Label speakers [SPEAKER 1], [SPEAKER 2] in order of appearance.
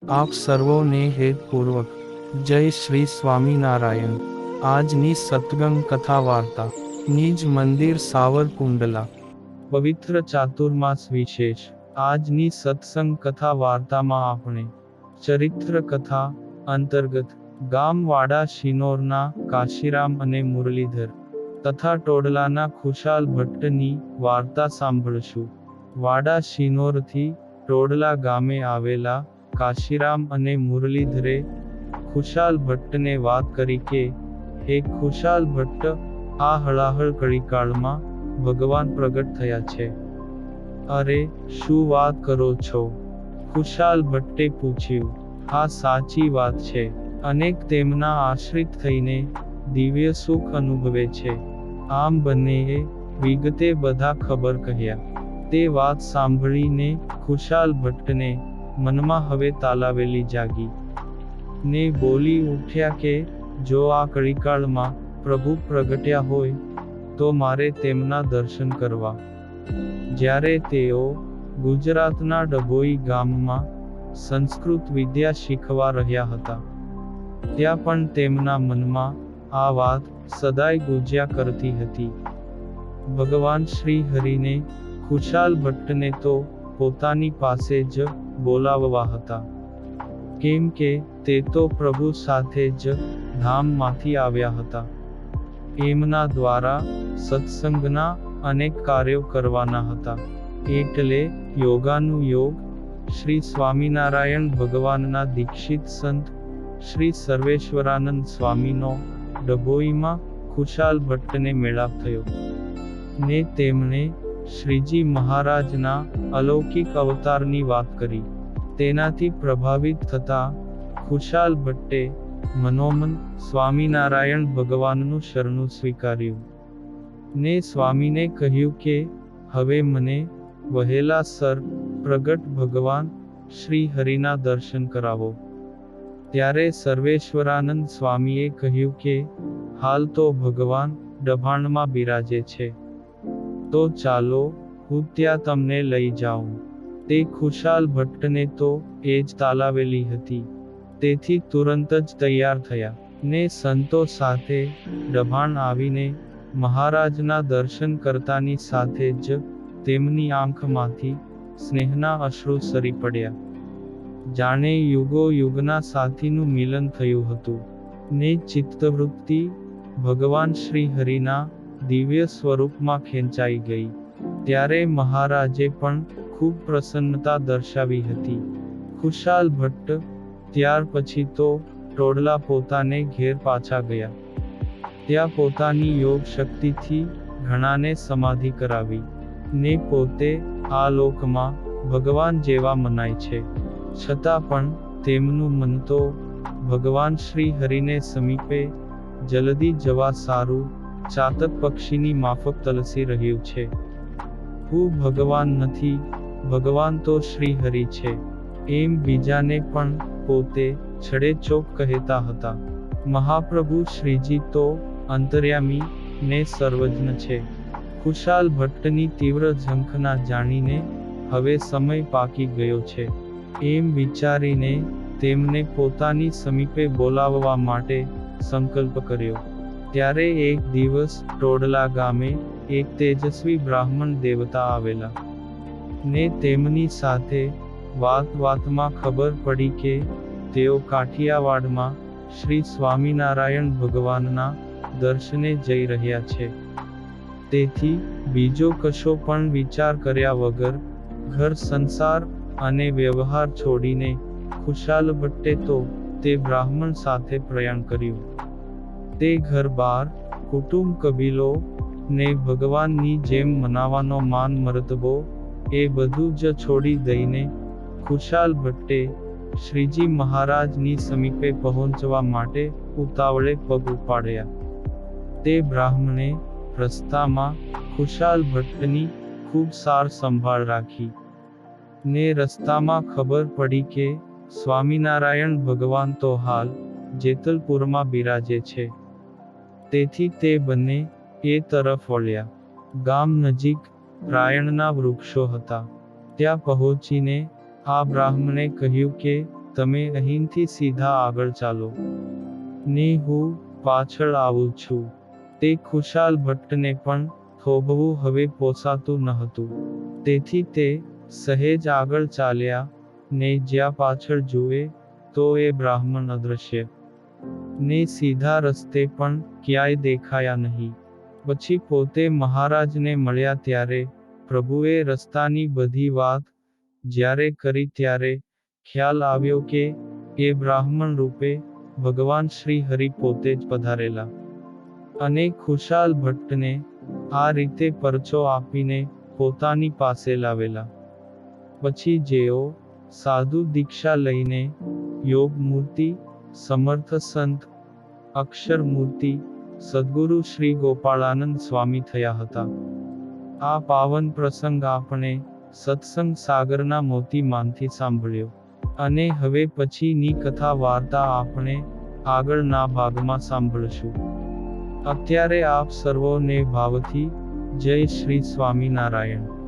[SPEAKER 1] આપ સર્વોને હેતપૂર્વક જય શ્રી સ્વામિનારાયણ। આજની સત્સંગ કથા વાર્તા નિજ મંદિર સાવરકુંડલા પવિત્ર ચાતુર્માસ વિશેષ। આજની સત્સંગ કથા વાર્તામાં આપણે ચરિત્ર કથા અંતર્ગત ગામ વાડા શિનોરના કાશીરામ અને મુરલીધર તથા ટોડલાના ખુશાલ ભટ્ટની વાર્તા સાંભળશું। વાડા શિનોરથી ટોડલા ગામે આવેલા કાશીરામ અને મુરલીધરે ખુશાલ ભટ્ટને વાત કરી કે, હે ખુશાલ ભટ્ટ, આ હળાહળ કળીકાળમાં ભગવાન પ્રગટ થયા છે। અરે, શું વાત કરો છો? ખુશાલ ભટ્ટે પૂછ્યું। હા, સાચી વાત છે। અનેક તેમના આશ્રિત થઈને દિવ્ય સુખ અનુભવે છે। આમ બંનેએ વિગતે બધા ખબર કહ્યા। તે વાત સાંભળીને ખુશાલ ભટ્ટને મનમાં હવે તાલાવેલી જાગી ને બોલી ઉઠ્યા કે, જો આ કળીકાળમાં પ્રભુ પ્રગટ્યા હોય તો મારે તેમના દર્શન કરવા। જ્યારે તેઓ ગુજરાતના ડભોઈ ગામમાં સંસ્કૃત વિદ્યા શીખવા રહ્યા હતા, ત્યાં પણ તેમના મનમાં આ વાત સદાય ગુંજ્યા કરતી હતી। ભગવાન શ્રી હરિને ખુશાલ ભટ્ટને તો પોતાની પાસે જ બોલાવવા હતા, કેમ કે તે તો પ્રભુ સાથે જ ધામમાંથી આવ્યા હતા। એમના દ્વારા સત્સંગના અનેક કાર્યો કરવાના હતા। એટલે યોગાનુયોગ શ્રી સ્વામિનારાયણ ભગવાનના દીક્ષિત સંત શ્રી સર્વેશ્વરાનંદ સ્વામીનો ડભોઈમાં ખુશાલ ભટ્ટને મેળાપ થયો ને તેમણે શ્રીજી મહારાજના અલૌકિક અવતારની વાત કરી। તેનાથી પ્રભાવિત થતા ખુશાલ ભટ્ટે મનોમન સ્વામિનારાયણ ભગવાનનું શરણું સ્વીકાર્યું ને સ્વામીને કહ્યું કે, હવે મને વહેલાસર પ્રગટ ભગવાન શ્રી હરિના દર્શન કરાવો। ત્યારે સર્વેશ્વરાનંદ સ્વામીએ કહ્યું કે, હાલ તો ભગવાન ડભાણમાં બિરાજે છે, તો ચાલો હું ત્યાં તમને લઈ જાઉં। તે ખુશાલ ભટ્ટને તો એ જ તાલાવેલી હતી, તેથી તુરંત જ તૈયાર થયા ને સંતો સાથે ડભાણ આવીને મહારાજના દર્શન કરતાની સાથે જ તેમની આંખમાંથી સ્નેહના અશ્રુ સરી પડ્યા। જાણે યુગો યુગના સાથીનું મિલન થયું હતું ને ચિત્તવૃત્તિ ભગવાન શ્રી હરિના દિવ્ય સ્વરૂપમાં ખેંચાઈ ગઈ। ત્યારે મહારાજે પણ ખૂબ પ્રસન્નતા દર્શાવી હતી। ખુશાલ ભટ્ટ ત્યાર પછી તો ટોડલા પોતાને ઘેર પાછા ગયા। ત્યાં પોતાની યોગ શક્તિથી ઘણાને સમાધિ કરાવી ને પોતે આ લોકમાં ભગવાન જેવા મનાય છે, છતાં પણ તેમનું મન તો ભગવાન શ્રી હરિને સમીપે જલ્દી જવા સારું ચાતક પક્ષીની માફક તલસી રહ્યું છે। હું ભગવાન નથી, ભગવાન તો શ્રી હરિ છે, એમ બીજાને પણ પોતે છડેચોક કહેતા હતા। મહાપ્રભુ શ્રીજી તો અંતર્યામી ને સર્વજ્ઞ છે। ખુશાલ ભટ્ટની તીવ્ર ઝંખના જાણીને હવે સમય પાકી ગયો છે, એમ વિચારીને તેમને પોતાની સમીપે બોલાવવા માટે સંકલ્પ કર્યો। ત્યારે એક દિવસ ટોડલા ગામે એક તેજસ્વી બ્રાહ્મણ દેવતા આવેલા ને તેમની સાથે વાત વાતમાં ખબર પડી કે તેઓ કાઠિયાવાડમાં શ્રી સ્વામિનારાયણ ભગવાનના દર્શને જઈ રહ્યા છે। તેથી બીજો કશો પણ વિચાર કર્યા વગર ઘર સંસાર અને વ્યવહાર છોડીને ખુશાલ ભટ્ટે તો તે બ્રાહ્મણ સાથે પ્રયાણ કર્યું। તે ઘર બાર કુટુંબ કબીલો ને ભગવાનની જેમ મનાવાનો માન મરતબો એ બધું જ છોડી દઈને ખુશાલ ભટ્ટે શ્રીજી મહારાજની સમીપે પહોંચવા માટે ઉતાવળે પગ ઉપાડ્યા। તે બ્રાહ્મણે રસ્તામાં ખુશાલ ભટ્ટની ખૂબ સાર સંભાળ રાખી ને રસ્તામાં ખબર પડી કે સ્વામિનારાયણ ભગવાન તો હાલ જેતલપુરમાં બિરાજે છે। તેથી તે બંને એ તરફ વળ્યા। ગામ નજીક રાયણના વૃક્ષો હતા। ત્યાં પહોંચીને આ બ્રાહ્મણે કહ્યું કે તમે અહીંથી સીધા આગળ ચાલો ને હું પાછળ આવું છું. તે ખુશાલ ભટ્ટને પણ થોભવું હવે પોસાતું ન હતું. તેથી તે સહેજ આગળ ચાલ્યા ને જ્યાં પાછળ જુએ તો એ બ્રાહ્મણ અદૃશ્ય ને સીધા રસ્તે પણ ક્યાંય દેખાયા નહીં. પછી પોતે મહારાજને મળ્યા ત્યારે પ્રભુએ રસ્તાની બધી વાત જ્યારે કરી ત્યારે ખ્યાલ આવ્યો કે એ બ્રાહ્મણ રૂપે ભગવાન શ્રી હરિ પોતે જ પધારેલા. અને ખુશાલ ભટ્ટને આ રીતે પરચો આપીને પોતાની પાસે લાવેલા. પછી જેઓ સાધુ દીક્ષા લઈને યોગમૂર્તિ, સમર્થ સંત, અક્ષરમૂર્તિ, સદ્ગુરુ શ્રી ગોપાળાનંદ સ્વામી થયા હતા. આ પાવન પ્રસંગ આપણે સત્સંગ સાગરના મોતીમાંથી સાંભળ્યો. અને હવે પછીની કથા વાર્તા આપણે આગળના ભાગમાં સાંભળશું. અત્યારે આપ સર્વોને ભાવથી જય શ્રી સ્વામિનારાયણ.